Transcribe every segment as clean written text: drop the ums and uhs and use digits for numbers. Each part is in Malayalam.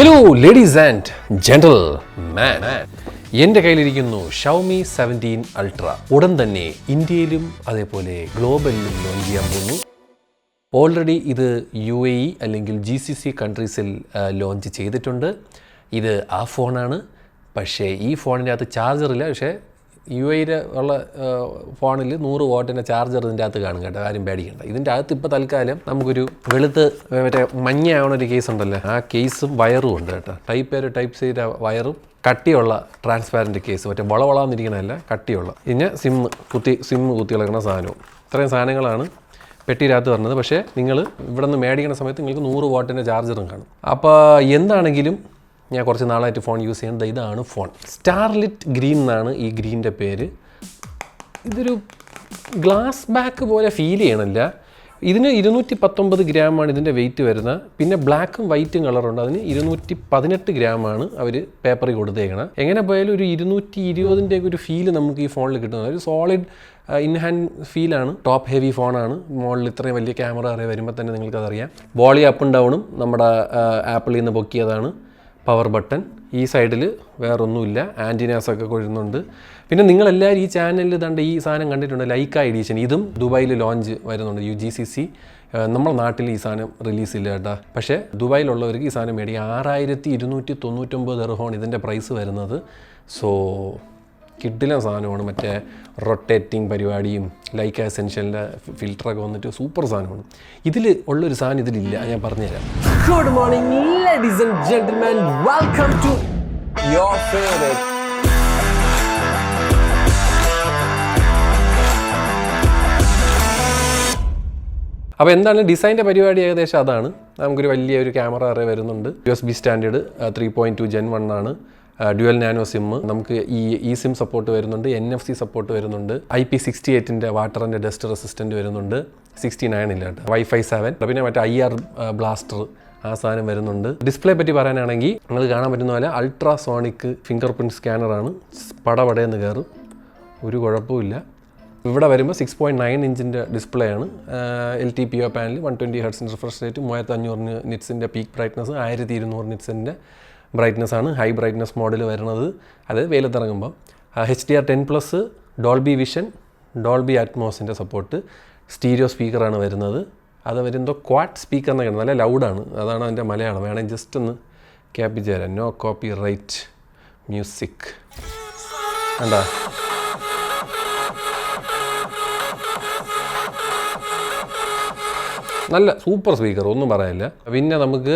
ഹലോ ലേഡീസ് ആൻഡ് ജെന്റിൽമാൻ, എൻ്റെ കയ്യിലിരിക്കുന്നു ഷവോമി 17 അൾട്ര. ഉടൻ തന്നെ ഇന്ത്യയിലും അതേപോലെ ഗ്ലോബലിലും ലോഞ്ച് ചെയ്യാൻ പോകുന്നു. ഓൾറെഡി ഇത് UAE അല്ലെങ്കിൽ GCC കൺട്രീസിൽ ലോഞ്ച് ചെയ്തിട്ടുണ്ട്. ഇത് ആ ഫോണാണ്. പക്ഷേ ഈ ഫോണിൻ്റെ അകത്ത് ചാർജറില്ല. പക്ഷേ UAE ഉള്ള ഫോണിൽ 100 വാട്ടിൻ്റെ ചാർജർ ഇതിൻ്റെ അകത്ത് കാണും കേട്ടോ, ആരും പേടിക്കണ്ട. ഇതിൻ്റെ അകത്ത് ഇപ്പോൾ തൽക്കാലം നമുക്കൊരു വെളുത്ത് മറ്റേ മഞ്ഞയാവണൊരു കേസ് ഉണ്ടല്ലോ, ആ കേസും വയറും ഉണ്ട് കേട്ടോ. ടൈപ്പ് ചെയ്ത വയറും കട്ടിയുള്ള ട്രാൻസ്പാരൻറ്റ് കേസ്, മറ്റേ വളവളാന്നിരിക്കണമല്ല, കട്ടിയുള്ള. പിന്നെ സിമ്മ് കുത്തി കിടക്കുന്ന സാധനവും. ഇത്രയും സാധനങ്ങളാണ് പെട്ടിയിനകത്ത് പറഞ്ഞത്. പക്ഷേ നിങ്ങൾ ഇവിടെ നിന്ന് മേടിക്കുന്ന സമയത്ത് നിങ്ങൾക്ക് 100 വാട്ടിൻ്റെ ചാർജറും കാണും. അപ്പോൾ എന്താണെങ്കിലും ഞാൻ കുറച്ച് നാളായിട്ട് ഫോൺ യൂസ് ചെയ്യുന്നത് ഇതാണ് ഫോൺ. സ്റ്റാർലിറ്റ് ഗ്രീൻ എന്നാണ് ഈ ഗ്രീൻ്റെ പേര്. ഇതൊരു ഗ്ലാസ് ബാക്ക് പോലെ ഫീൽ ചെയ്യണില്ല. ഇതിന് 219 ഗ്രാമാണ് ഇതിൻ്റെ വെയിറ്റ് വരുന്നത്. പിന്നെ ബ്ലാക്കും വൈറ്റും കളറുണ്ട്, അതിന് 218 ഗ്രാമാണ് അവർ പേപ്പറിൽ കൊടുത്തേക്കണം. എങ്ങനെ പോയാലും ഒരു 220 ഒരു ഫീല് നമുക്ക് ഈ ഫോണിൽ കിട്ടുന്നത്. ഒരു സോളിഡ് ഇൻ ഹാൻഡ് ഫീലാണ്. ടോപ്പ് ഹെവി ഫോണാണ്. മോളിൽ ഇത്രയും വലിയ ക്യാമറ വരുമ്പോൾ തന്നെ നിങ്ങൾക്കതറിയാം. വോളിയം അപ്പും ഡൗണും നമ്മുടെ ആപ്പിളിൽ നിന്ന് പൊക്കിയതാണ്. Power button. ഈ സൈഡിൽ വേറൊന്നുമില്ല. ആൻറ്റിനാസൊക്കെ കൊഴുന്നുണ്ട്. പിന്നെ നിങ്ങളെല്ലാവരും ഈ ചാനലിൽ തണ്ട് ഈ സാധനം കണ്ടിട്ടുണ്ട്, ലൈക്ക എഡിഷൻ. ഇതും ദുബായിൽ ലോഞ്ച് വരുന്നുണ്ട്. GCC. നമ്മുടെ നാട്ടിൽ ഈ സാധനം റിലീസില്ല കേട്ടോ. പക്ഷേ ദുബായിലുള്ളവർക്ക് ഈ സാധനം മേടിക്കുക. 6299 ദിർഹമാണ് ഇതിൻ്റെ പ്രൈസ് വരുന്നത്. സോ കിഡിലെ സാധനമാണ്. മറ്റേ റൊട്ടേറ്റിംഗ് പരിപാടിയും ലൈക്ക എസെൻഷ്യലിൻ്റെ ഫിൽറ്ററൊക്കെ വന്നിട്ട് സൂപ്പർ സാധനമാണ്. ഇതിൽ ഉള്ളൊരു സാധനം ഇതിലില്ല, ഞാൻ പറഞ്ഞുതരാം. Good morning ladies and gentleman, welcome to your favourite. അപ്പോൾ എന്താണ് ഡിസൈൻ്റെ പരിപാടി? ഏകദേശം അതാണ്. നമുക്കൊരു വലിയൊരു ക്യാമറ അറേ വരുന്നുണ്ട്. USB സ്റ്റാൻഡേർഡ് 3.2 Gen 1 ആണ്. Dual nano sim. നമുക്ക് ഈ സിം സപ്പോർട്ട് വരുന്നുണ്ട്. NFC സപ്പോർട്ട് വരുന്നുണ്ട്. IP68 water and dust resistant വരുന്നുണ്ട്. 69 ഇല്ല കേട്ടോ. Wi-Fi 7. പിന്നെ മറ്റേ IR ബ്ലാസ്റ്റർ, ആ സാധനം വരുന്നുണ്ട്. ഡിസ്പ്ലേ പറ്റി പറയാനാണെങ്കിൽ നിങ്ങൾ കാണാൻ പറ്റുന്ന പോലെ അൾട്രാസോണിക് ഫിംഗർ പ്രിൻറ്റ് സ്കാനറാണ്. പടപടയെന്ന് കയറും, ഒരു കുഴപ്പമില്ല. ഇവിടെ വരുമ്പോൾ 6.9 ഇഞ്ചിൻ്റെ ഡിസ്പ്ലേ ആണ്. LTPO panel, 120 Hz refresh rate, 3500 നിറ്റ്സിൻ്റെ പീക്ക് ബ്രൈറ്റ്നസ്, 1200 നിറ്റ്സിൻ്റെ ബ്രൈറ്റ്നസ് ആണ് ഹൈ ബ്രൈറ്റ്നസ് മോഡൽ വരുന്നത്. അത് വെയിലത്തിറങ്ങുമ്പോൾ HDR10+, ഡോൾബി വിഷൻ, ഡോൾബി അറ്റ്മോസിൻ്റെ സപ്പോർട്ട്, സ്റ്റീരിയോ സ്പീക്കറാണ് വരുന്നത്. അത് വരുമ്പോൾ ക്വാഡ് സ്പീക്കർ എന്നൊക്കെ നല്ല ലൗഡാണ്. അതാണ് അതിൻ്റെ മലയാളം. വേണമെങ്കിൽ ജസ്റ്റ് ഒന്ന് ക്യാപ്പിച്ച് തരാം. No copyright music. കണ്ടാ? നല്ല സൂപ്പർ സ്പീക്കർ, ഒന്നും പറയാനില്ല. പിന്നെ നമുക്ക്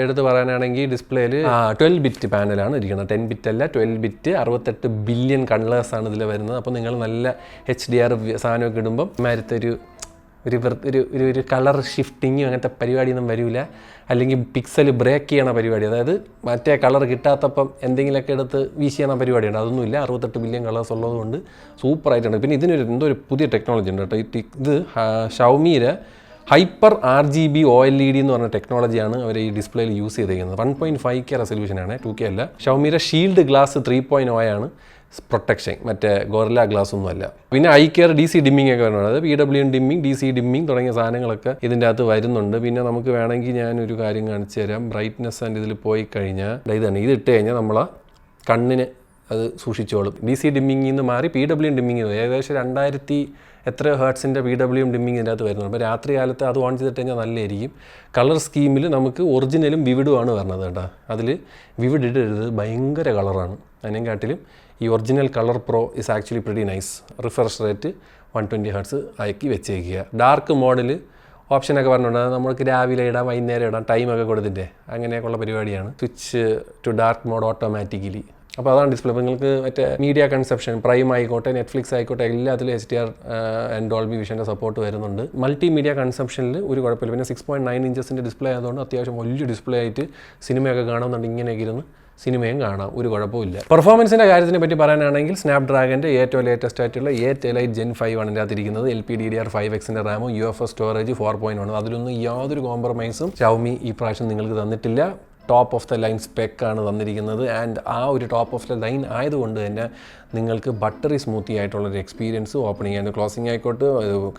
എടുത്ത് പറയാനാണെങ്കിൽ ഡിസ്പ്ലേയിൽ 12 ബിറ്റ് പാനലാണ് ഇരിക്കുന്നത്. 10 ബിറ്റ് അല്ല, 12 ബിറ്റ്. 68 ബില്യൺ കളേഴ്സാണ് ഇതിൽ വരുന്നത്. അപ്പോൾ നിങ്ങൾ നല്ല HDR സാധനമൊക്കെ ഇടുമ്പം മാരത്തെ ഒരു കളർ ഷിഫ്റ്റിങ്ങും അങ്ങനത്തെ പരിപാടിയൊന്നും വരില്ല. അല്ലെങ്കിൽ പിക്സൽ ബ്രേക്ക് ചെയ്യണ പരിപാടി, അതായത് മറ്റേ കളർ കിട്ടാത്തപ്പം എന്തെങ്കിലുമൊക്കെ എടുത്ത് വീശ് ചെയ്യണ പരിപാടിയുണ്ട്. അതൊന്നുമില്ല. 68 ബില്യൺ കളേഴ്സ് ഉള്ളതുകൊണ്ട് സൂപ്പറായിട്ടുണ്ട്. പിന്നെ ഇതിനൊരു ഒരു പുതിയ ടെക്നോളജി ഉണ്ട് കേട്ടോ. ഇത് ഷവോമിയുടെ ഹൈപ്പർ RGB OLED എന്ന് പറഞ്ഞ ടെക്നോളജിയാണ് അവർ ഈ ഡിസ്പ്ലേയിൽ യൂസ് ചെയ്തിരിക്കുന്നത്. 1.5K റെസൊല്യൂഷനാണ്, 2K അല്ല. ഷവോമിയുടെ ഷീൽഡ് ഗ്ലാസ് 3.0 ആണ് പ്രൊട്ടക്ഷൻ, മറ്റേ ഗോറില്ല ഗ്ലാസ് ഒന്നുമല്ല. പിന്നെ ഐക്കെയർ DC ഡിമ്മിങ് ഒക്കെ വരുന്നുണ്ട്. അത് PWM ഡിമ്മിങ്, DC ഡിമ്മിങ് തുടങ്ങിയ സാധനങ്ങളൊക്കെ ഇതിൻ്റെ അകത്ത് വരുന്നുണ്ട്. പിന്നെ നമുക്ക് വേണമെങ്കിൽ ഞാനൊരു കാര്യം കാണിച്ചു തരാം. ബ്രൈറ്റ്നസ് ആൻഡ് ഇതിൽ പോയി കഴിഞ്ഞാൽ ഇതാണ്. ഇത് ഇട്ട് കഴിഞ്ഞാൽ നമ്മളെ കണ്ണിന് അത് സൂക്ഷിച്ചോളും. DC ഡിമ്മിങ്ങിൽ നിന്ന് മാറി PWM ഡിമ്മിങ്. ഏകദേശം 2000 എത്ര ഹേർട്സിൻ്റെ PWM ഡിമ്മിങ് ഇതിൻ്റെ അകത്ത് വരുന്നുണ്ട്. അപ്പോൾ രാത്രി കാലത്ത് അത് ഓൺ ചെയ്തിട്ട് കഴിഞ്ഞാൽ നല്ലതായിരിക്കും. കളർ സ്കീമിൽ നമുക്ക് ഒറിജിനലും വിവിഡുമാണ് വരുന്നത് കേട്ടോ. അതിൽ വിവിഡ് ഇടരുത്, ഭയങ്കര കളറാണ്. അതിനെക്കാട്ടിലും ഈ original colour pro is actually pretty nice. Refresh rate 120 Hz ആക്കി വെച്ചേക്കുക. ഡാർക്ക് മോഡിൽ ഓപ്ഷനൊക്കെ പറഞ്ഞിട്ടുണ്ട്. നമുക്ക് രാവിലെ ഇടാം, വൈകുന്നേരം ഇടാം, ടൈമൊക്കെ കൊടുത്തിട്ടേ അങ്ങനെയൊക്കെയുള്ള പരിപാടിയാണ്. Switch to dark mode automatically. അപ്പോൾ അതാണ് ഡിസ്പ്ലേ. അപ്പോൾ നിങ്ങൾക്ക് മറ്റേ മീഡിയ കൺസെപ്ഷൻ, പ്രൈം ആയിക്കോട്ടെ, നെറ്റ്ഫ്ലിക്സ് ആയിക്കോട്ടെ, എല്ലാത്തിലും HDR ആൻഡ് ഡോൾബി വിഷൻ്റെ സപ്പോർട്ട് വരുന്നുണ്ട്. മൾട്ടിമീഡിയ കൺസെപ്ഷനിൽ ഒരു കുഴപ്പമില്ല. പിന്നെ 6.9 ഇഞ്ചസിൻ്റെ ഡിസ്പ്ലേ ആയതുകൊണ്ട് അത്യാവശ്യം വലിയ ഡിസ്പ്ലേ ആയിട്ട് സിനിമയൊക്കെ കാണുന്നുണ്ട്. ഇങ്ങനെയൊക്കെ ഇരുന്ന് സിനിമയും കാണാം, ഒരു കുഴപ്പമില്ല. പെർഫോമൻസിൻ്റെ കാര്യത്തിനെ പറ്റി പറയാനാണെങ്കിൽ സ്നാപ്ഡ്രാഗൻ്റെ ഏറ്റവും ലേറ്റസ്റ്റ് ആയിട്ടുള്ള 8 Elite Gen 5 ആണ് ഇതിനകത്ത് ഇരിക്കുന്നത്. LPDDR5Xൻ്റെ റാമും UFS സ്റ്റോറേജ് 4.1. അതിലൊന്നും യാതൊരു കോംപ്രമൈസും ഷവോമി ഈ പ്രാവശ്യം നിങ്ങൾക്ക് തന്നിട്ടില്ല. ടോപ്പ് ഓഫ് ദ ലൈൻ സ്പെക്കാണ് തന്നിരിക്കുന്നത്. ആൻഡ് ആ ഒരു ടോപ്പ് ഓഫ് ദ ലൈൻ ആയതുകൊണ്ട് തന്നെ നിങ്ങൾക്ക് ബട്ടറി സ്മൂത്തി ആയിട്ടുള്ളൊരു എക്സ്പീരിയൻസ്, ഓപ്പണിങ് ആൻഡ് ക്ലോസിങ് ആയിക്കോട്ടെ,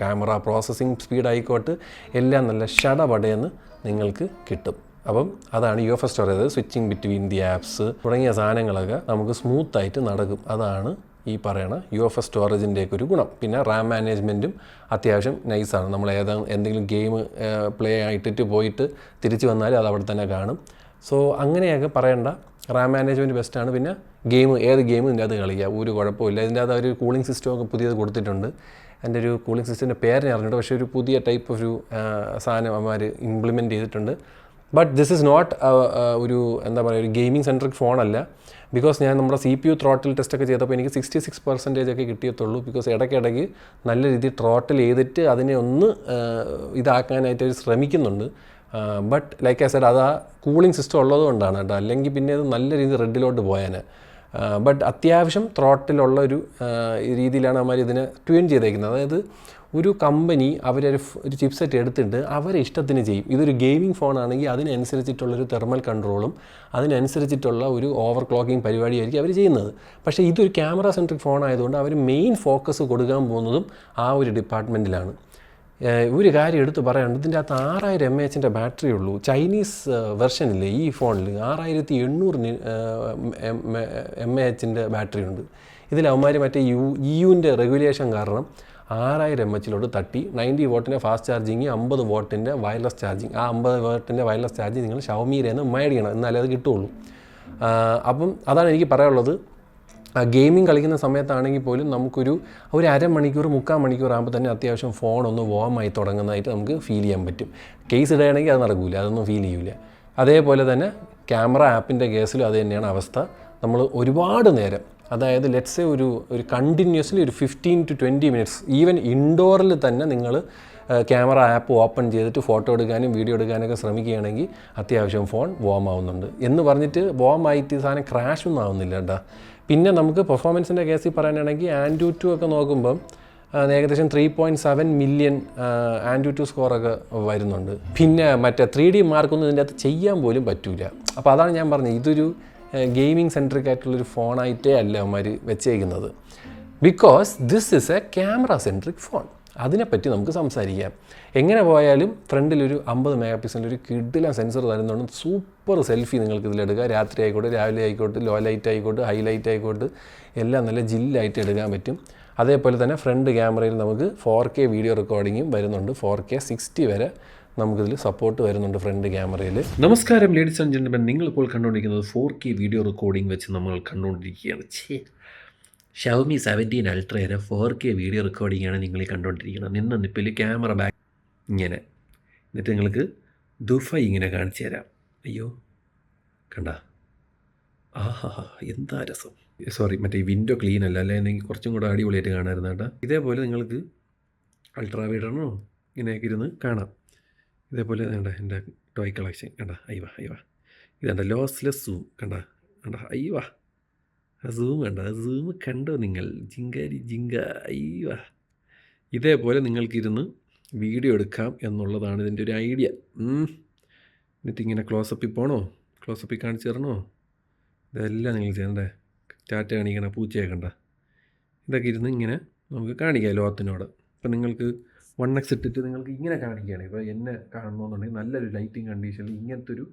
ക്യാമറ പ്രോസസ്സിങ് സ്പീഡ് ആയിക്കോട്ടെ, എല്ലാം നല്ല ഷടപടയെന്ന് നിങ്ങൾക്ക് കിട്ടും. അപ്പം അതാണ് UFS storage, switching between the apps തുടങ്ങിയ സാധനങ്ങളൊക്കെ നമുക്ക് സ്മൂത്തായിട്ട് നടക്കും. അതാണ് ഈ പറയണ UFS സ്റ്റോറേജിൻ്റെയൊക്കെ ഒരു ഗുണം. പിന്നെ റാം മാനേജ്മെൻറ്റും അത്യാവശ്യം നൈസാണ്. നമ്മൾ എന്തെങ്കിലും ഗെയിം പ്ലേ ആയിട്ടിട്ട് പോയിട്ട് തിരിച്ച് വന്നാൽ അത് അവിടെ തന്നെ കാണും. സോ അങ്ങനെയൊക്കെ പറയേണ്ട, റാം മാനേജ്മെൻറ്റ് ബെസ്റ്റാണ്. പിന്നെ ഏത് ഗെയിമും ഇതിൻ്റെ അത് കളിക്കുക, ഒരു കുഴപ്പമില്ല. ഇതിൻ്റെ അത് ഒരു കൂളിംഗ് സിസ്റ്റമൊക്കെ പുതിയത് കൊടുത്തിട്ടുണ്ട്. എൻ്റെ ഒരു കൂളിംഗ് സിസ്റ്റത്തിൻ്റെ പേരിനെ അറിഞ്ഞിട്ട്, പക്ഷേ ഒരു പുതിയ ടൈപ്പ് ഒരു സാധനം അവന്മാർ ഇംപ്ലിമെൻറ്റ് ചെയ്തിട്ടുണ്ട്. ബട്ട് ദിസ് ഇസ് നോട്ട് ഒരു എന്താ പറയുക, ഒരു ഗെയിമിംഗ് സെൻട്രിക് ഫോണല്ല. ബിക്കോസ് ഞാൻ നമ്മുടെ CPU ത്രോട്ടിൽ ടെസ്റ്റൊക്കെ ചെയ്തപ്പോൾ എനിക്ക് 66% ഒക്കെ കിട്ടിയത്തുള്ളൂ. ബിക്കോസ് ഇടയ്ക്കിടയ്ക്ക് നല്ല രീതിയിൽ ത്രോട്ടിൽ ചെയ്തിട്ട് അതിനെ ഒന്ന് ഇതാക്കാനായിട്ട് അവർ ശ്രമിക്കുന്നുണ്ട്. ബട്ട് ലൈക്ക് ഐ സെഡ്, അത് ആ കൂളിംഗ് സിസ്റ്റം ഉള്ളത് കൊണ്ടാണ് കേട്ടോ. അല്ലെങ്കിൽ പിന്നെ അത് നല്ല രീതിയിൽ റെഡിലോട്ട് പോയാൽ. ബട്ട് അത്യാവശ്യം ത്രോട്ടിലുള്ള ഒരു രീതിയിലാണ് അവർ ഇതിനെ ട്യൂൺ ചെയ്തേക്കുന്നത്. അതായത് ഒരു കമ്പനി അവരൊരു ചിപ്സെറ്റ് എടുത്തിട്ട് അവരെ ഇഷ്ടത്തിന് ചെയ്യും. ഇതൊരു ഗെയിമിംഗ് ഫോണാണെങ്കിൽ അതിനനുസരിച്ചിട്ടുള്ളൊരു തെർമൽ കൺട്രോളും അതിനനുസരിച്ചിട്ടുള്ള ഒരു ഓവർ ക്ലോക്കിംഗ് പരിപാടിയായിരിക്കും അവർ ചെയ്യുന്നത്. പക്ഷേ ഇതൊരു ക്യാമറ സെൻട്രിക് ഫോൺ ആയതുകൊണ്ട് അവർ മെയിൻ ഫോക്കസ് കൊടുക്കാൻ പോകുന്നതും ആ ഒരു ഡിപ്പാർട്ട്മെൻറ്റിലാണ്. ഒരു കാര്യം എടുത്ത് പറയാനുണ്ട്, ഇതിൻ്റെ അകത്ത് 6000 mAh ബാറ്ററി ഉള്ളൂ. ചൈനീസ് വെർഷനില്ലേ ഈ ഫോണിൽ 6800 mAh ബാറ്ററി ഉണ്ട്. ഇതിൽ അവന്മാർ മറ്റേ EUൻ്റെ റെഗുലേഷൻ കാരണം 6000 mAh തട്ടി. 90 വാട്ടിൻ്റെ ഫാസ്റ്റ് ചാർജിങ്, 50 വാട്ടിൻ്റെ വയർലെസ് ചാർജിങ്. ആ 50 വാട്ടിൻ്റെ വയർലെസ് ചാർജിങ് നിങ്ങൾ ഷവോമിയിൽ നിന്ന് മേടിക്കണം, എന്നാലേ അത് കിട്ടുള്ളൂ. അപ്പം അതാണ് എനിക്ക് പറയാനുള്ളത്. ഗെയിമിംഗ് കളിക്കുന്ന സമയത്താണെങ്കിൽ പോലും നമുക്കൊരു അരമണിക്കൂർ 3/4 മണിക്കൂർ ആകുമ്പോൾ തന്നെ അത്യാവശ്യം ഫോണൊന്ന് വാമായി തുടങ്ങുന്നതായിട്ട് നമുക്ക് ഫീൽ ചെയ്യാൻ പറ്റും. കേസ് ഇടുകയാണെങ്കിൽ അത് നടക്കില്ല, അതൊന്നും ഫീൽ ചെയ്യില്ല. അതേപോലെ തന്നെ ക്യാമറ ആപ്പിൻ്റെ കേസിലും അത് തന്നെയാണ് അവസ്ഥ. നമ്മൾ ഒരുപാട് നേരം, അതായത് ലെറ്റ്സ് ഒരു കണ്ടിന്യൂസ്ലി ഒരു 15 to 20 മിനിറ്റ്സ് ഈവൻ ഇൻഡോറിൽ തന്നെ നിങ്ങൾ ക്യാമറ ആപ്പ് ഓപ്പൺ ചെയ്തിട്ട് ഫോട്ടോ എടുക്കാനും വീഡിയോ എടുക്കാനൊക്കെ ശ്രമിക്കുകയാണെങ്കിൽ അത്യാവശ്യം ഫോൺ വാം ആവുന്നുണ്ട്. എന്ന് പറഞ്ഞിട്ട് വാം ആയിട്ട് സാധനം ക്രാഷൊന്നും ആവുന്നില്ല കേട്ടോ. പിന്നെ നമുക്ക് പെർഫോമൻസിൻ്റെ കേസിൽ പറയാനാണെങ്കിൽ AnTuTu ഒക്കെ നോക്കുമ്പം ഏകദേശം 3.7 മില്യൺ AnTuTu സ്കോറൊക്കെ വരുന്നുണ്ട്. പിന്നെ മറ്റേ 3D മാർക്കൊന്നും ഇതിൻ്റെ അകത്ത് ചെയ്യാൻ പോലും പറ്റില്ല. അപ്പോൾ അതാണ് ഞാൻ പറഞ്ഞത്, ഇതൊരു ഗെയിമിംഗ് സെൻട്രിക് ആയിട്ടുള്ളൊരു ഫോണായിട്ടേ അല്ല അവന്മാർ വെച്ചേക്കുന്നത്. Because this is A camera centric phone. അതിനെപ്പറ്റി നമുക്ക് സംസാരിക്കാം. എങ്ങനെ പോയാലും ഫ്രണ്ടിലൊരു 50 MP ഒരു കിഡിലൻ സെൻസർ തരുന്നുണ്ട്. സൂപ്പർ സെൽഫി നിങ്ങൾക്ക് ഇതിലെടുക്കുക. രാത്രി ആയിക്കോട്ടെ, രാവിലെ ആയിക്കോട്ടെ, ലോ ലൈറ്റ് ആയിക്കോട്ടെ, ഹൈ ലൈറ്റ് ആയിക്കോട്ടെ, എല്ലാം നല്ല ജില്ലായിട്ട് എടുക്കാൻ പറ്റും. അതേപോലെ തന്നെ ഫ്രണ്ട് ക്യാമറയിൽ നമുക്ക് 4K വീഡിയോ റെക്കോർഡിങ്ങും വരുന്നുണ്ട്. 4K 60 വരെ നമുക്കിതിൽ സപ്പോർട്ട് വരുന്നുണ്ട് ഫ്രണ്ട് ക്യാമറയിൽ. നമസ്കാരം ലേഡീസ് ആൻഡ് ജെന്റിൽമെൻ, നിങ്ങളിപ്പോൾ കണ്ടുകൊണ്ടിരിക്കുന്നത് 4K വീഡിയോ റെക്കോർഡിംഗ് വെച്ച് നമ്മൾ കണ്ടുകൊണ്ടിരിക്കുകയാണ്. ഷവോമി 17 അൾട്രയുടെ 4K വീഡിയോ റെക്കോർഡിങ്ങാണ് നിങ്ങൾ കണ്ടുകൊണ്ടിരിക്കുന്നത്. നിപ്പിൽ ക്യാമറ ബാക്ക് ഇങ്ങനെ, എന്നിട്ട് നിങ്ങൾക്ക് ദുഫൈ ഇങ്ങനെ കാണിച്ചു തരാം. അയ്യോ കണ്ട, ആഹാ എന്താ രസം. സോറി, മറ്റേ വിൻഡോ ക്ലീൻ അല്ല, അല്ലെങ്കിൽ കുറച്ചും കൂടെ അടിപൊളിയായിട്ട് കാണാമായിരുന്നു കേട്ടോ. ഇതേപോലെ നിങ്ങൾക്ക് അൾട്രാ വൈഡാണോ ഇങ്ങനെയൊക്കെ ഇരുന്ന് കാണാം. ഇതേപോലെ വേണ്ട എൻ്റെ ടോയ് കളക്ഷൻ കണ്ട, അയ്യവ ഇതണ്ട ലോസ്ലെസ് സൂം കണ്ട അയ്യവ, ആ സൂം കണ്ട, ആ സൂം കണ്ടോ നിങ്ങൾ, ജിങ്ക അയ്യവ. ഇതേപോലെ നിങ്ങൾക്കിരുന്ന് വീഡിയോ എടുക്കാം എന്നുള്ളതാണ് ഇതിൻ്റെ ഒരു ഐഡിയ. എന്നിട്ടിങ്ങനെ ക്ലോസപ്പിൽ പോകണോ, ക്ലോസപ്പിൽ കാണിച്ചു തരണോ, ഇതെല്ലാം നിങ്ങൾ ചെയ്യണ്ടേ. ടാറ്റ കാണിക്കണ പൂച്ചയെ കണ്ട, ഇതൊക്കെ ഇരുന്ന് ഇങ്ങനെ നമുക്ക് കാണിക്കാം ലോകത്തിനോട്. ഇപ്പം നിങ്ങൾക്ക് 1x ഇട്ടിട്ട് നിങ്ങൾക്ക് ഇങ്ങനെ കാണിക്കുകയാണ്. ഇപ്പോൾ എന്നെ കാണണമെന്നുണ്ടെങ്കിൽ നല്ലൊരു ലൈറ്റിംഗ് കണ്ടീഷനിൽ ഇങ്ങനത്തെ ഒരു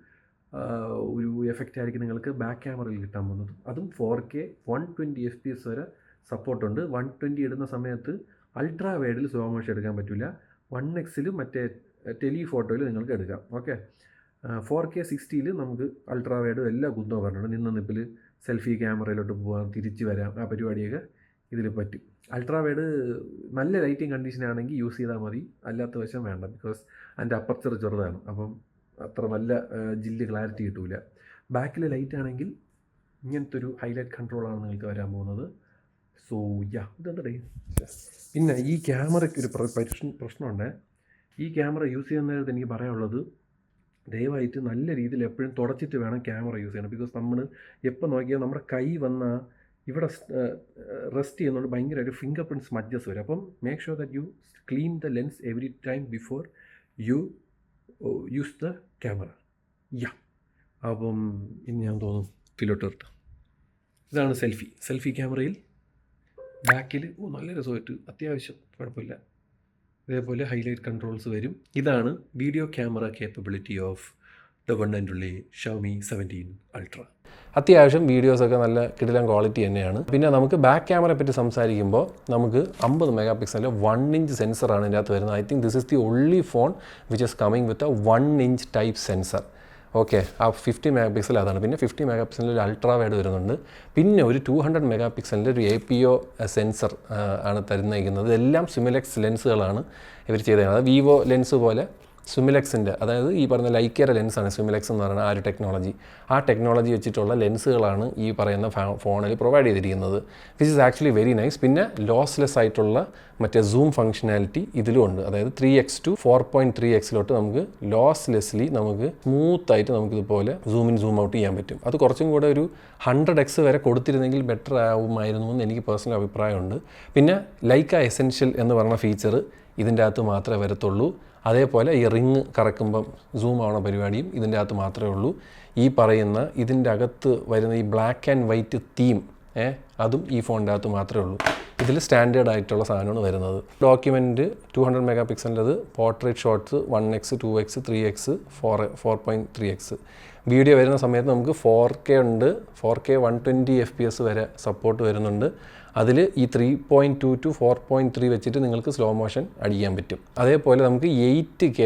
എഫക്റ്റ് ആയിരിക്കും നിങ്ങൾക്ക് ബാക്ക് ക്യാമറയിൽ കിട്ടാൻ പോകുന്നത്. അതും 4K 120 FPS വരെ സപ്പോർട്ടുണ്ട്. 120 ഇടുന്ന സമയത്ത് അൾട്രാ വൈഡിൽ സ്ലോ മോഷൻ എടുക്കാൻ പറ്റില്ല. 1x മറ്റേ ടെലിഫോട്ടോയിൽ നിങ്ങൾക്ക് എടുക്കാം. ഓക്കെ, 4K 60 നമുക്ക് അൾട്രാ വൈഡും എല്ലാ കുന്തവും പറഞ്ഞിട്ടുണ്ട്. നിപ്പിൽ സെൽഫി ക്യാമറയിലോട്ട് പോകാം, തിരിച്ച് വരാം, ആ പരിപാടിയൊക്കെ ഇതിൽ പറ്റും. അൾട്രാ വൈഡ് നല്ല ലൈറ്റിംഗ് കണ്ടീഷനാണെങ്കിൽ യൂസ് ചെയ്താൽ മതി, അല്ലാത്ത വശം വേണ്ട. ബിക്കോസ് അതിൻ്റെ അപ്പർച്ചർ ചെറുതാണ്, അപ്പം അത്ര നല്ല ജില്ല് ക്ലാരിറ്റി കിട്ടില്ല. ബാക്കിൽ ലൈറ്റ് ആണെങ്കിൽ ഇങ്ങനത്തെ ഒരു ഹൈലൈറ്റ് കൺട്രോളാണ് നിങ്ങൾക്ക് വരാൻ പോകുന്നത്. സോ ഇതെന്തടേ. പിന്നെ ഈ ക്യാമറയ്ക്ക് ഒരു പ്രശ്നമുണ്ട്. ഈ ക്യാമറ യൂസ് ചെയ്യുന്ന നേരത്ത് എനിക്ക് പറയാനുള്ളത്, ദയവായിട്ട് നല്ല രീതിയിൽ എപ്പോഴും തുടച്ചിട്ട് വേണം ക്യാമറ യൂസ് ചെയ്യണം. ബിക്കോസ് നമ്മൾ എപ്പോൾ നോക്കിയാൽ നമ്മുടെ കൈ വന്ന ഇവിടെ റെസ്റ്റ് ചെയ്യുന്നതുകൊണ്ട് ഭയങ്കര ഒരു ഫിംഗർ പ്രിൻറ്റ് സ്മഡ്ജസ് വരും. അപ്പം make sure that you clean the lens every time before you use the camera. അപ്പം ഇനി ഞാൻ തോന്നുന്നു ഫിലോട്ട്. ഇതാണ് സെൽഫി ക്യാമറയിൽ ബാക്കിൽ നല്ല രസമായിട്ട് അത്യാവശ്യം കുഴപ്പമില്ല. ഇതേപോലെ ഹൈലൈറ്റ് കൺട്രോൾസ് വരും. ഇതാണ് video camera capability of the one and only Xiaomi 17 Ultra. അത്യാവശ്യം വീഡിയോസൊക്കെ നല്ല കിടിലൻ ക്വാളിറ്റി തന്നെയാണ്. പിന്നെ നമുക്ക് ബാക്ക് ക്യാമറയെ പറ്റി സംസാരിക്കുമ്പോൾ നമുക്ക് 50 മെഗാ പിക്സലിൻ്റെ 1 ഇഞ്ച് സെൻസറാണ് ഇതിൻ്റെ അകത്ത് വരുന്നത്. I think this is the only phone which is coming with a 1 inch type sensor. Okay, ആ 50 മെഗാ പിക്സൽ അതാണ്. പിന്നെ 50 മെഗാ പിക്സലിൻ്റെ ഒരു അൾട്രാ വൈഡ് വരുന്നുണ്ട്. പിന്നെ ഒരു 200 മെഗാ പിക്സലിൻ്റെ ഒരു APO സെൻസർ ആണ് തരുന്നിരിക്കുന്നത്. ഇതെല്ലാം സിമിലെക്സ് ലെൻസുകളാണ് ഇവർ ചെയ്തത്. വിവോ ലെൻസ് പോലെ സ്വിമിലെക്സിൻ്റെ, അതായത് ഈ പറഞ്ഞ ലൈക്കയുടെ ലെൻസാണ് സ്വിമിലെക്സ് എന്ന് പറയുന്ന ആ ഒരു ടെക്നോളജി. ആ ടെക്നോളജി വെച്ചിട്ടുള്ള ലെൻസുകളാണ് ഈ പറയുന്ന ഫോണിൽ പ്രൊവൈഡ് ചെയ്തിരിക്കുന്നത്, which is actually very nice. പിന്നെ ലോസ്ലെസ് ആയിട്ടുള്ള മറ്റേ സൂം ഫംഗ്ഷനാലിറ്റി ഇതിലും ഉണ്ട്. അതായത് 3x to 4.3x നമുക്ക് ലോസ്ലെസ്ലി നമുക്ക് സ്മൂത്തായിട്ട് നമുക്കിതുപോലെ സൂം ഇൻ സൂം ഔട്ട് ചെയ്യാൻ പറ്റും. അത് കുറച്ചും കൂടെ ഒരു 100x വരെ കൊടുത്തിരുന്നെങ്കിൽ ബെറ്റർ ആവുമായിരുന്നു എന്ന് എനിക്ക് പേഴ്സണൽ അഭിപ്രായമുണ്ട്. പിന്നെ ലൈക്ക എസെൻഷ്യൽ എന്ന് പറഞ്ഞ ഫീച്ചർ ഇതിൻ്റെ അകത്ത് മാത്രമേ വരത്തുള്ളൂ. അതേപോലെ ഈ റിങ് കറക്കുമ്പം സൂം ആവണ പരിപാടിയും ഇതിൻ്റെ അകത്ത് മാത്രമേ ഉള്ളൂ. ഈ പറയുന്ന ഇതിൻ്റെ അകത്ത് വരുന്ന ഈ ബ്ലാക്ക് ആൻഡ് വൈറ്റ് തീം അതും ഈ ഫോണിൻ്റെ അകത്ത് മാത്രമേ ഉള്ളൂ. ഇതിൽ സ്റ്റാൻഡേർഡ് ആയിട്ടുള്ള സാധനമാണ് വരുന്നത്. ഡോക്യുമെൻറ്റ് 200 മെഗാ പിക്സലിൻ്റെത്, portrait shots 1x 2x 3x 4.3x. Video വരുന്ന സമയത്ത് നമുക്ക് 4K ഉണ്ട്, 4K 120 FPS വരെ സപ്പോർട്ട് വരുന്നുണ്ട്. അതിൽ ഈ 3.2 to 4.3 വെച്ചിട്ട് നിങ്ങൾക്ക് സ്ലോ മോഷൻ അടിക്കാൻ പറ്റും. അതേപോലെ നമുക്ക് 8K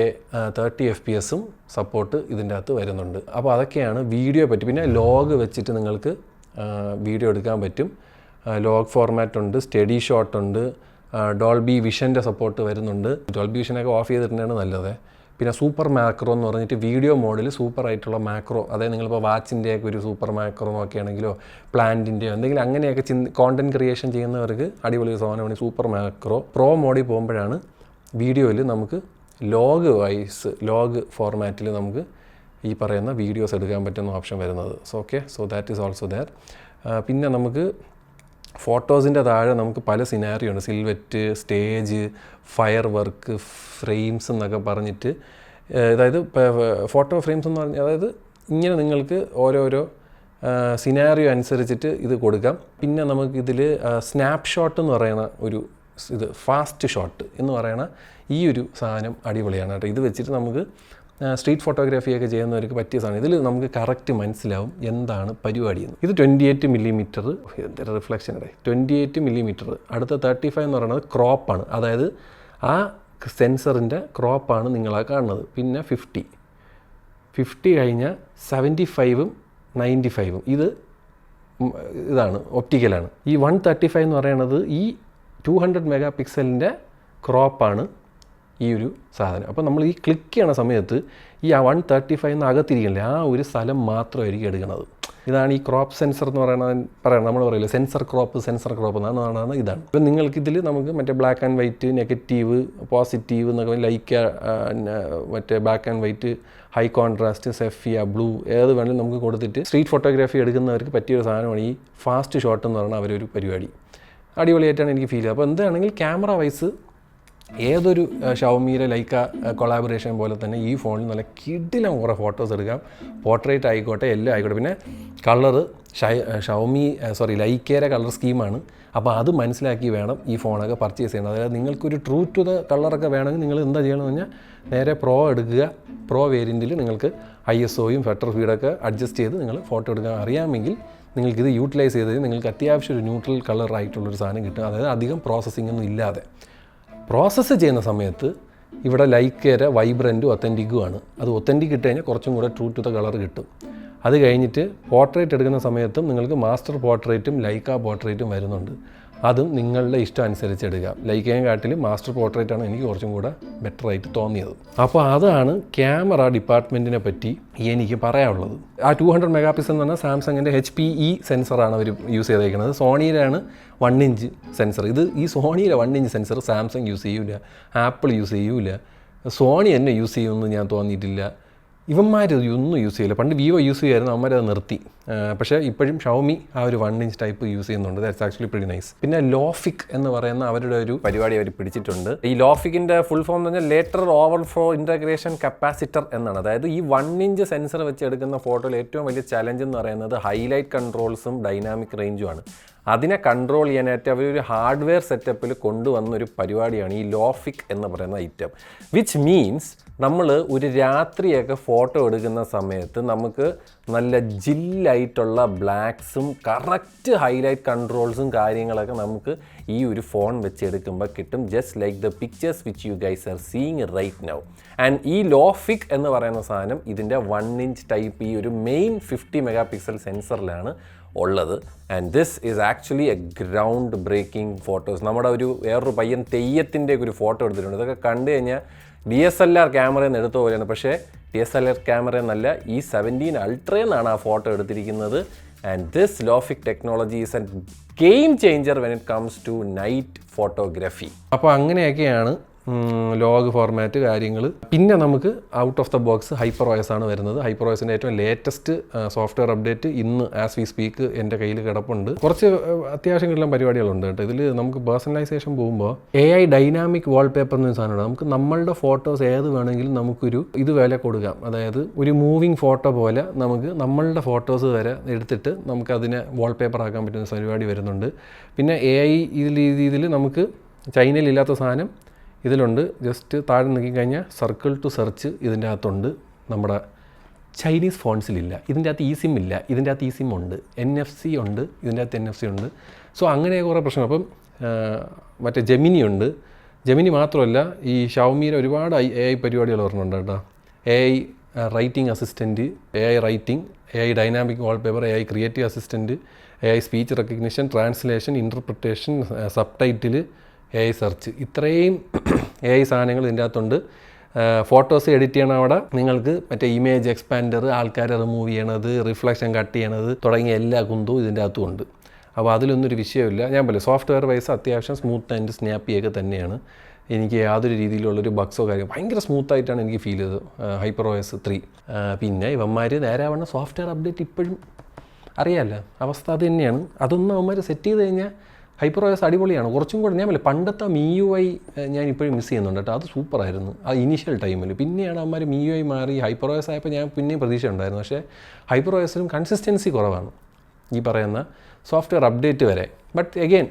30 FPSും സപ്പോർട്ട് ഇതിൻ്റെ അകത്ത് വരുന്നുണ്ട്. അപ്പോൾ അതൊക്കെയാണ് വീഡിയോ പറ്റി. പിന്നെ ലോഗ് വെച്ചിട്ട് നിങ്ങൾക്ക് വീഡിയോ എടുക്കാൻ പറ്റും. ലോഗ് ഫോർമാറ്റ് ഉണ്ട്, സ്റ്റഡി ഷോട്ട് ഉണ്ട്, ഡോൾബി വിഷൻ്റെ സപ്പോർട്ട് വരുന്നുണ്ട്. ഡോൾബി വിഷനൊക്കെ ഓഫ് ചെയ്തിട്ടുണ്ടെങ്കിൽ നല്ലത്. പിന്നെ സൂപ്പർ മാക്രോ എന്ന് പറഞ്ഞിട്ട് വീഡിയോ മോഡിൽ സൂപ്പർ ആയിട്ടുള്ള മാക്രോ, അതായത് നിങ്ങളിപ്പോൾ വാച്ചിൻ്റെയൊക്കെ ഒരു സൂപ്പർ മാക്രോ നോക്കുകയാണെങ്കിലോ പ്ലാന്റിൻ്റെയോ എന്തെങ്കിലും അങ്ങനെയൊക്കെ കോണ്ടൻറ്റ് ക്രിയേഷൻ ചെയ്യുന്നവർക്ക് അടിപൊളി സാധനമാണ് സൂപ്പർ മാക്രോ. പ്രോ മോഡിൽ പോകുമ്പോഴാണ് വീഡിയോയിൽ നമുക്ക് ലോഗ് ഫോർമാറ്റിൽ നമുക്ക് ഈ പറയുന്ന വീഡിയോസ് എടുക്കാൻ പറ്റുന്ന ഓപ്ഷൻ വരുന്നത്. So that is also there. പിന്നെ നമുക്ക് ഫോട്ടോസിൻ്റെ താഴെ നമുക്ക് പല സിനാരിയോ ഉണ്ട്. Silhouette, stage, firework, frames എന്നൊക്കെ പറഞ്ഞിട്ട്, അതായത് ഫോട്ടോ ഫ്രെയിംസ് എന്ന് പറഞ്ഞാൽ അതായത് ഇങ്ങനെ നിങ്ങൾക്ക് ഓരോരോ സിനാരിയോ അനുസരിച്ചിട്ട് ഇത് കൊടുക്കാം. പിന്നെ നമുക്കിതിൽ സ്നാപ്ഷോട്ട് എന്ന് പറയുന്ന ഒരു ഫാസ്റ്റ് ഷോട്ട് എന്ന് പറയുന്ന ഈ ഒരു സാധനം അടിപൊളിയാണ് കേട്ടോ. ഇത് വെച്ചിട്ട് നമുക്ക് സ്ട്രീറ്റ് ഫോട്ടോഗ്രാഫിയൊക്കെ ചെയ്യുന്നവർക്ക് പറ്റിയ സാധനം. ഇതിൽ നമുക്ക് കറക്റ്റ് മനസ്സിലാവും എന്താണ് പരിപാടി എന്ന്. ഇത് 28 മില്ലിമീറ്റർ എന്തൊരു റിഫ്ലക്ഷൻ 28 മില്ലിമീറ്റർ. അടുത്ത 35 എന്ന് പറയുന്നത് ക്രോപ്പാണ്, അതായത് ആ സെൻസറിൻ്റെ ക്രോപ്പാണ് നിങ്ങളാ കാണുന്നത്. പിന്നെ 50 കഴിഞ്ഞാൽ 75ഉം 95ഉം ഇതാണ് ഒപ്റ്റിക്കലാണ്. ഈ 135 എന്ന് പറയുന്നത് ഈ 200 മെഗാ പിക്സലിൻ്റെ ക്രോപ്പാണ് ഈ ഒരു സാധനം. അപ്പോൾ നമ്മൾ ഈ ക്ലിക്ക് ചെയ്യണ സമയത്ത് ഈ 135 അകത്തിരിക്കണില്ലേ ആ ഒരു സ്ഥലം മാത്രമായിരിക്കും എടുക്കുന്നത്. ഇതാണ് ഈ ക്രോപ്പ് സെൻസർ എന്ന് പറയുന്നത്. നമ്മൾ പറയില്ല സെൻസർ ക്രോപ്പ് എന്നാണ് ഇതാണ്. ഇപ്പം നിങ്ങൾക്കിതിൽ നമുക്ക് മറ്റേ black and white, negative, positive എന്നൊക്കെ ലൈക്ക, മറ്റേ black and white, high contrast, sepia, blue ഏത് വേണമെങ്കിലും നമുക്ക് കൊടുത്തിട്ട് സ്ട്രീറ്റ് ഫോട്ടോഗ്രാഫി എടുക്കുന്നവർക്ക് പറ്റിയൊരു സാധനമാണ് ഈ ഫാസ്റ്റ് ഷോട്ട് എന്ന് പറയുന്ന അവരൊരു പരിപാടി. അടിപൊളിയായിട്ടാണ് എനിക്ക് ഫീൽ ചെയ്യുക. അപ്പോൾ എന്താണെങ്കിൽ ക്യാമറ വൈസ് ഏതൊരു ഷവമിയിലെ ലൈക്ക കൊളാബറേഷൻ പോലെ തന്നെ ഈ ഫോണിൽ നല്ല കിടിലം കുറേ ഫോട്ടോസ് എടുക്കാം. പോർട്രേറ്റ് ആയിക്കോട്ടെ, എല്ലാം ആയിക്കോട്ടെ. പിന്നെ കളറ് ലൈക്കയുടെ കളർ സ്കീമാണ്. അപ്പോൾ അത് മനസ്സിലാക്കി വേണം ഈ ഫോണൊക്കെ പർച്ചേസ് ചെയ്യണം. അതായത് നിങ്ങൾക്കൊരു ട്രൂ ടു ദ കളറൊക്കെ വേണമെങ്കിൽ നിങ്ങൾ എന്താ ചെയ്യണമെന്ന് പറഞ്ഞാൽ നേരെ പ്രോ എടുക്കുക. പ്രോ വേരിയൻറ്റിൽ നിങ്ങൾക്ക് ISOയും ഷട്ടർ സ്പീഡൊക്കെ അഡ്ജസ്റ്റ് ചെയ്ത് നിങ്ങൾ ഫോട്ടോ എടുക്കാൻ അറിയാമെങ്കിൽ നിങ്ങൾക്കിത് യൂട്ടിലൈസ് ചെയ്ത് നിങ്ങൾക്ക് അത്യാവശ്യം ഒരു ന്യൂട്രൽ കളർ ആയിട്ടുള്ളൊരു സാധനം കിട്ടും. അതായത് അധികം പ്രോസസ്സിംഗ് ഒന്നും ഇല്ലാതെ. പ്രോസസ്സ് ചെയ്യുന്ന സമയത്ത് ഇവിടെ ലൈക്കയുടെ വൈബ്രൻറ്റും ഒത്തൻറ്റിക്കുമാണ്. അത് ഒത്തൻറ്റിക് ഇട്ട് കഴിഞ്ഞാൽ കുറച്ചും കൂടെ ട്രൂ ടു ദ കളർ കിട്ടും. അത് കഴിഞ്ഞിട്ട് പോർട്രേറ്റ് എടുക്കുന്ന സമയത്തും നിങ്ങൾക്ക് മാസ്റ്റർ പോർട്രേറ്റും ലൈക്ക പോർട്രേറ്റും വരുന്നുണ്ട്. അതും നിങ്ങളുടെ ഇഷ്ടം അനുസരിച്ച് എടുക്കാം. ലൈക്കയും കാട്ടിലും മാസ്റ്റർ പോർട്രേറ്റാണ് എനിക്ക് കുറച്ചും കൂടെ ബെറ്ററായിട്ട് തോന്നിയത്. അപ്പോൾ അതാണ് ക്യാമറ ഡിപ്പാർട്ട്മെൻറ്റിനെ പറ്റി എനിക്ക് പറയാനുള്ളത്. ആ 200 മെഗാ പിക്സൽ എന്ന് പറഞ്ഞാൽ സാംസങ്ങിൻ്റെ HPE സെൻസറാണ് അവർ യൂസ് ചെയ്തേക്കുന്നത്. സോണിയിലാണ് 1 ഇഞ്ച് സെൻസർ. ഈ സോണിയിലെ 1 ഇഞ്ച് സെൻസർ സാംസങ് യൂസ് ചെയ്യൂല, ആപ്പിൾ യൂസ് ചെയ്യൂല, സോണി തന്നെ യൂസ് ചെയ്യുമെന്ന് ഞാൻ തോന്നിയിട്ടില്ല. ഇവന്മാരൊന്നും യൂസ് ചെയ്യില്ല. പണ്ട് വിവോ യൂസ് ചെയ്യുമായിരുന്നു, അവന്മാരത് നിർത്തി. പക്ഷേ ഇപ്പോഴും ഷവമി ആ ഒരു 1 ഇഞ്ച് ടൈപ്പ് യൂസ് ചെയ്യുന്നുണ്ട്. That's actually pretty nice. പിന്നെ ലോഫിക് എന്ന് പറയുന്ന അവരുടെ ഒരു പരിപാടി അവർ പിടിച്ചിട്ടുണ്ട്. ഈ ലോഫിക്കിൻ്റെ ഫുൾ ഫോം എന്ന് പറഞ്ഞാൽ ലേറ്റർ ഓവർഫ്ലോ ഇൻറ്റഗ്രേഷൻ കപ്പാസിറ്റർ എന്നാണ്. അതായത് ഈ 1 ഇഞ്ച് സെൻസർ വെച്ച് എടുക്കുന്ന ഫോട്ടോയിൽ ഏറ്റവും വലിയ ചലഞ്ച് എന്ന് പറയുന്നത് ഹൈലൈറ്റ് കൺട്രോൾസും ഡൈനാമിക് റേഞ്ചുമാണ്. അതിനെ കൺട്രോൾ ചെയ്യാനായിട്ട് അവരൊരു ഹാർഡ്വെയർ സെറ്റപ്പിൽ കൊണ്ടുവന്ന ഒരു പരിപാടിയാണ് ഈ ലോഫിക് എന്ന് പറയുന്ന ഐറ്റം. വിച്ച് മീൻസ് നമ്മൾ ഒരു രാത്രിയൊക്കെ ഫോട്ടോ എടുക്കുന്ന സമയത്ത് നമുക്ക് നല്ല ജില്ലായിട്ടുള്ള ബ്ലാക്സും കറക്റ്റ് ഹൈലൈറ്റ് കൺട്രോൾസും കാര്യങ്ങളൊക്കെ നമുക്ക് ഈ ഒരു ഫോൺ വെച്ച് എടുക്കുമ്പോൾ കിട്ടും. Just like the pictures which you guys are seeing right now. And ഈ ലോഫിക് എന്ന് പറയുന്ന സാധനം ഇതിൻ്റെ 1 ഇഞ്ച് ടൈപ്പ് ഈ ഒരു മെയിൻ 50 മെഗാ പിക്സൽ സെൻസറിലാണ് ഉള്ളത്. And this is actually a groundbreaking photos. നമ്മുടെ വേറൊരു പയ്യൻ തെയ്യത്തിൻ്റെ ഒരു ഫോട്ടോ എടുത്തിട്ടുണ്ട്. ഇതൊക്കെ കണ്ടു കഴിഞ്ഞാൽ DSLR ക്യാമറയിൽ നിന്ന് എടുത്ത പോലെയാണ്. പക്ഷേ DSLR ക്യാമറയിൽ നിന്നല്ല, ഈ 17 അൾട്രയിൽ നിന്നാണ് ആ ഫോട്ടോ എടുത്തിരിക്കുന്നത്. And this LOFIC technology is a game changer when it comes to night photography. അപ്പോൾ അങ്ങനെയൊക്കെയാണ് ലോഗ് ഫോർമാറ്റ് കാര്യങ്ങൾ. പിന്നെ നമുക്ക് out of the box HyperOS ആണ് വരുന്നത്. HyperOSൻ്റെ ഏറ്റവും ലേറ്റസ്റ്റ് സോഫ്റ്റ്വെയർ അപ്ഡേറ്റ് ഇന്ന് ആസ് വി സ്പീക്ക് എൻ്റെ കയ്യിൽ കിടപ്പുണ്ട്. കുറച്ച് അത്യാവശ്യം പരിപാടികളുണ്ട് കേട്ടോ. ഇതിൽ നമുക്ക് പേഴ്സണലൈസേഷൻ പോകുമ്പോൾ AI ഡൈനാമിക് വാൾപേപ്പർ എന്നൊരു സാധനമുണ്ട്. നമുക്ക് നമ്മളുടെ ഫോട്ടോസ് ഏത് വേണമെങ്കിലും നമുക്കൊരു ഇത് വില കൊടുക്കാം. അതായത് ഒരു മൂവിങ് ഫോട്ടോ പോലെ നമുക്ക് നമ്മളുടെ ഫോട്ടോസ് വരെ എടുത്തിട്ട് നമുക്കതിനെ വാൾപേപ്പർ ആക്കാൻ പറ്റുന്ന പരിപാടി വരുന്നുണ്ട്. പിന്നെ AI ഇതിൽ നമുക്ക് ചൈനയിലില്ലാത്ത സാധനം ഇതിലുണ്ട്. ജസ്റ്റ് താഴെ നോക്കിക്കഴിഞ്ഞാൽ സർക്കിൾ ടു സെർച്ച് ഇതിൻ്റെ അകത്തുണ്ട്. നമ്മുടെ ചൈനീസ് ഫോൺസിലില്ല. ഇതിൻ്റെ അകത്ത് eSIM ഇല്ല. ഇതിൻ്റെ അകത്ത് eSIM ഉണ്ട്. NFC ഉണ്ട്. ഇതിൻ്റെ അകത്ത് NFC ഉണ്ട്. സോ അങ്ങനെ കുറേ പ്രശ്നം. അപ്പം മറ്റേ ജെമിനി ഉണ്ട്. ജെമിനി മാത്രമല്ല, ഈ ഷവമിയുടെ ഒരുപാട് AI പരിപാടികൾ പറഞ്ഞിട്ടുണ്ട് കേട്ടോ. AI writing assistant, AI writing, AI dynamic wallpaper, AI creative assistant, AI speech recognition, translation, interpretation, sub title, AI search, ഇത്രയും AI സാധനങ്ങൾ ഇതിൻ്റെ അകത്തുണ്ട്. ഫോട്ടോസ് എഡിറ്റ് ചെയ്യണം. അവിടെ നിങ്ങൾക്ക് മറ്റേ ഇമേജ് എക്സ്പാൻഡർ, ആൾക്കാരെ റിമൂവ് ചെയ്യണത്, റിഫ്ലക്ഷൻ കട്ട് ചെയ്യണത് തുടങ്ങിയ എല്ലാ കുന്തവും ഇതിൻ്റെ അകത്തും ഉണ്ട്. അപ്പോൾ അതിലൊന്നൊരു വിഷയമില്ല. ഞാൻ പറയും സോഫ്റ്റ്വെയർ വൈസ് അത്യാവശ്യം സ്മൂത്ത് ആൻഡ് സ്നാപ്പിയൊക്കെ തന്നെയാണ്. എനിക്ക് യാതൊരു രീതിയിലുള്ളൊരു ബഗ്സോ കാര്യം ഭയങ്കര സ്മൂത്തായിട്ടാണ് എനിക്ക് ഫീൽ ചെയ്തത് HyperOS 3. പിന്നെ ഇവന്മാർ നേരാവണ്ണം സോഫ്റ്റ്വെയർ അപ്ഡേറ്റ് ഇപ്പോഴും അറിയാമല്ലോ, അവസ്ഥ അത് തന്നെയാണ്. അതൊന്നും അവന്മാർ സെറ്റ് ചെയ്ത് കഴിഞ്ഞാൽ HyperOS അടിപൊളിയാണ്. കുറച്ചും കൂടെ ഞാൻ പറയില്ല, പണ്ടത്തെ MIUI ഞാൻ ഇപ്പോഴും മിസ് ചെയ്യുന്നുണ്ട് കേട്ടോ. അത് സൂപ്പറായിരുന്നു ആ ഇനീഷ്യൽ ടൈമിൽ. പിന്നെയാണ് അവന്മാർ MIUI മാറി HyperOS ആയപ്പോൾ ഞാൻ പിന്നെയും പ്രതീക്ഷ ഉണ്ടായിരുന്നു. പക്ഷേ HyperOSലും കൺസിസ്റ്റൻസി കുറവാണ് ഈ പറയുന്ന സോഫ്റ്റ്വെയർ അപ്ഡേറ്റ് വരെ. But again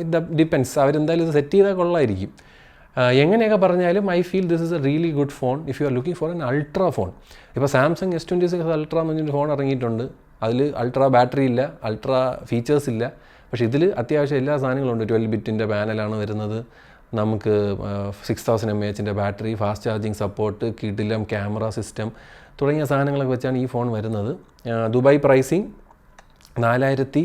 it depends. അവരെന്തായാലും ഇത് സെറ്റ് ചെയ്താൽ കൊള്ളായിരിക്കും. എങ്ങനെയൊക്കെ പറഞ്ഞാലും I feel this is a really good phone if you are looking for N ultra phone. ഇപ്പോൾ സാംസങ് S26 അൾട്ര എന്ന് പറഞ്ഞൊരു ഫോൺ ഇറങ്ങിയിട്ടുണ്ട്. അതിൽ അൾട്രാ ബാറ്ററി ഇല്ല, അൾട്രാ ഫീച്ചേഴ്സ് ഇല്ല. പക്ഷേ ഇതിൽ അത്യാവശ്യം എല്ലാ സാധനങ്ങളും ഉണ്ട്. 12 ബിറ്റിൻ്റെ പാനലാണ് വരുന്നത്. നമുക്ക് 6000 mAh battery, fast charging support, കിടിലം ക്യാമറ സിസ്റ്റം തുടങ്ങിയ സാധനങ്ങളൊക്കെ വെച്ചാണ് ഈ ഫോൺ വരുന്നത്. ദുബായ് പ്രൈസിങ് 4999,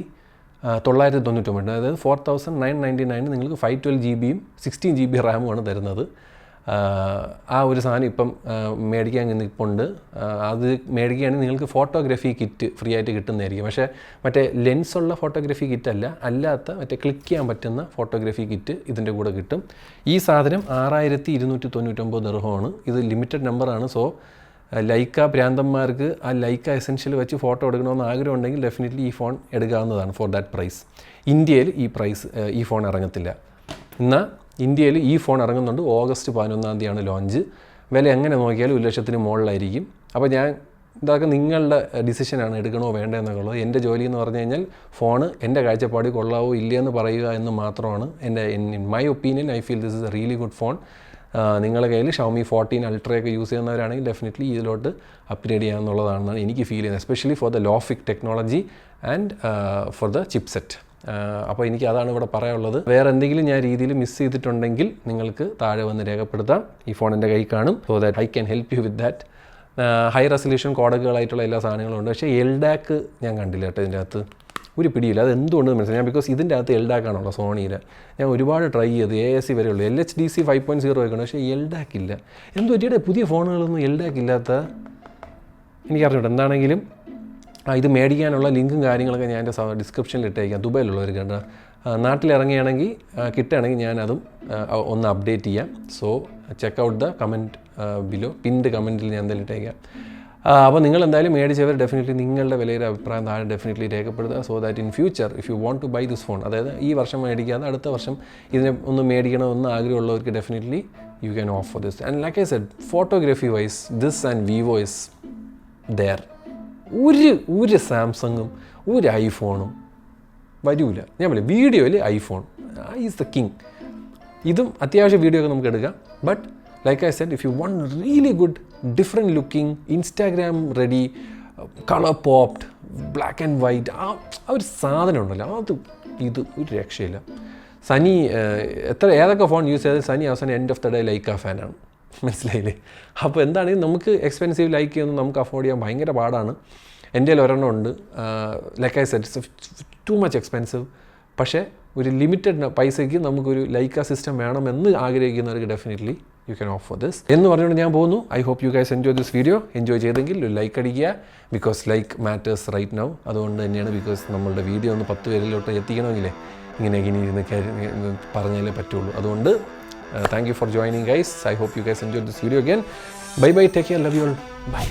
അതായത് 4999 നിങ്ങൾക്ക് 512 GB 16 GB റാമുമാണ് തരുന്നത്. ആ ഒരു സാധനം ഇപ്പം മേടിക്കാൻ നിൽപ്പുണ്ട്. അത് മേടിക്കുകയാണെങ്കിൽ നിങ്ങൾക്ക് ഫോട്ടോഗ്രാഫി കിറ്റ് ഫ്രീ ആയിട്ട് കിട്ടുന്നതായിരിക്കും. പക്ഷേ മറ്റേ ലെൻസുള്ള ഫോട്ടോഗ്രാഫി കിറ്റല്ല, അല്ലാത്ത മറ്റേ ക്ലിക്ക് ചെയ്യാൻ പറ്റുന്ന ഫോട്ടോഗ്രാഫി കിറ്റ് ഇതിൻ്റെ കൂടെ കിട്ടും. ഈ സാധനം 6299 ദിർഹമാണ്. ഇത് ലിമിറ്റഡ് നമ്പറാണ്. സോ ലൈക്ക ഭ്രാന്തന്മാർക്ക് ആ ലൈക്ക എസെൻഷ്യൽ വെച്ച് ഫോട്ടോ എടുക്കണമെന്ന് ആഗ്രഹം ഉണ്ടെങ്കിൽ ഡെഫിനറ്റ്ലി ഈ ഫോൺ എടുക്കാവുന്നതാണ് ഫോർ ദാറ്റ് പ്രൈസ്. ഇന്ത്യയിൽ ഈ ഫോൺ ഇറങ്ങത്തില്ല. എന്നാൽ ഇന്ത്യയിൽ ഈ ഫോൺ ഇറങ്ങുന്നുണ്ട്. ഓഗസ്റ്റ് 11 തീയതിയാണ് ലോഞ്ച്. വില എങ്ങനെ നോക്കിയാലും 1,00,000 മുകളിലായിരിക്കും. അപ്പോൾ ഇതൊക്കെ നിങ്ങളുടെ ഡിസിഷനാണ്, എടുക്കണോ വേണ്ടോ എന്നുള്ളത്. എൻ്റെ ജോലി എന്ന് പറഞ്ഞു കഴിഞ്ഞാൽ ഫോണ് എൻ്റെ കാഴ്ചപ്പാടിൽ കൊള്ളാവോ ഇല്ലയെന്ന് പറയുക എന്ന് മാത്രമാണ്. In my opinion I feel this is a really good phone. നിങ്ങളുടെ കയ്യിൽ Xiaomi 14 അൾട്രയൊക്കെ യൂസ് ചെയ്യുന്നവരാണെങ്കിൽ ഡെഫിനറ്റ്ലി ഇതിലോട്ട് അപ്ഗ്രേഡ് ചെയ്യാമെന്നുള്ളതാണെന്നാണ് എനിക്ക് ഫീൽ ചെയ്യുന്നത്. Especially for the LOFIC technology and for the chipset. അപ്പോൾ എനിക്ക് അതാണ് ഇവിടെ പറയാനുള്ളത്. വേറെ എന്തെങ്കിലും ഞാൻ രീതിയിൽ മിസ് ചെയ്തിട്ടുണ്ടെങ്കിൽ നിങ്ങൾക്ക് താഴെ വന്ന് രേഖപ്പെടുത്താം. ഈ ഫോൺ എൻ്റെ കൈ കാണും. So that I can help you with that. High resolution കോഡുകളായിട്ടുള്ള എല്ലാ സാധനങ്ങളും ഉണ്ട്. പക്ഷേ LDAC ഞാൻ കണ്ടില്ല കേട്ടോ. ഇതിൻ്റെ അകത്ത് ഒരു പിടിയില്ല. അത് എന്തുകൊണ്ട് മനസ്സിലായി ഞാൻ, ബിക്കോസ് ഇതിൻ്റെ അകത്ത് LDAC ആണുള്ളത് സോണിയിൽ. ഞാൻ ഒരുപാട് ട്രൈ ചെയ്ത് AAC വരെ ഉള്ളൂ. LHDC 5.0 വെക്കണം, പക്ഷേ LDAC ഇല്ല. എന്ത് പറ്റിയുടെ പുതിയ ഫോണുകളൊന്നും LDAC ഇല്ലാത്ത എനിക്കറിഞ്ഞൂടെ. എന്താണെങ്കിലും ഇത് മേടിക്കാനുള്ള ലിങ്കും കാര്യങ്ങളൊക്കെ ഞാൻ എൻ്റെ ഡിസ്ക്രിപ്ഷനിൽ ഇട്ടേക്കാം. ദുബായിലുള്ളവർ കേട്ടോ. നാട്ടിലിറങ്ങുകയാണെങ്കിൽ കിട്ടുകയാണെങ്കിൽ ഞാനതും ഒന്ന് അപ്ഡേറ്റ് ചെയ്യാം. So check out the comment below. Pinned കമൻറ്റിൽ ഞാൻ എന്തായാലും ഇട്ടേക്കാം. അപ്പോൾ നിങ്ങൾ എന്തായാലും മേടിച്ചവർ ഡെഫിനറ്റ്ലി നിങ്ങളുടെ വിലയുടെ അഭിപ്രായം താഴെ ഡെഫിനറ്റ്ലി രേഖപ്പെടുത്തുക. So that in future if you want to buy this phone, അതായത് ഈ വർഷം മേടിക്കാതെ അടുത്ത വർഷം ഇതിനെ ഒന്ന് മേടിക്കണമെന്ന് ആഗ്രഹമുള്ളവർക്ക് definitely you can of for this. And like I said, photography wise this and Vivo is there. ഒരു സാംസങ്ങും ഒരു ഐഫോണും വരൂല. ഞാൻ പറയും വീഡിയോയിൽ ഐഫോൺ ഈസ് ദ കിങ്. ഇതും അത്യാവശ്യം വീഡിയോ ഒക്കെ നമുക്ക് എടുക്കാം. But like I said, if you want really good, different looking, Instagram ready, color popped, black and white, ആ ഒരു സാധനം ഉണ്ടല്ലോ, ഇത് ഒരു രക്ഷയില്ല. സനി ഏതൊക്കെ ഫോൺ യൂസ് ചെയ്താൽ സനി അവസാനം end of the day Lyca ഫാനാണ്, മനസ്സിലായില്ലേ? അപ്പോൾ എന്താണെങ്കിൽ നമുക്ക് എക്സ്പെൻസീവ് ലൈക്ക് ചെയ്യുന്നത് നമുക്ക് അഫോർഡ് ചെയ്യാൻ ഭയങ്കര പാടാണ്. എൻ്റെ കയ്യിൽ ഒരെണ്ണം ഉണ്ട്, like I said it's too much expensive. പക്ഷേ ഒരു ലിമിറ്റഡ് പൈസയ്ക്ക് നമുക്കൊരു ലൈക്ക സിസ്റ്റം വേണമെന്ന് ആഗ്രഹിക്കുന്നവർക്ക് definitely you can of for this എന്ന് പറഞ്ഞുകൊണ്ട് ഞാൻ പോകുന്നു. I hope you guys enjoy this video. Enjoy ചെയ്തെങ്കിൽ ഒരു ലൈക്ക് അടിക്കുക, because like matters right now. അതുകൊണ്ട് തന്നെയാണ്, ബിക്കോസ് നമ്മളുടെ വീഡിയോ ഒന്ന് 10 പേരിലോട്ട് എത്തിക്കണമെങ്കിലേ ഇങ്ങനെയൊക്കെ ഇനി ഇരുന്ന് പറഞ്ഞാലേ പറ്റുള്ളൂ. അതുകൊണ്ട് thank you for joining guys. I hope you guys enjoy this video again. Bye bye, take care, love you all, by.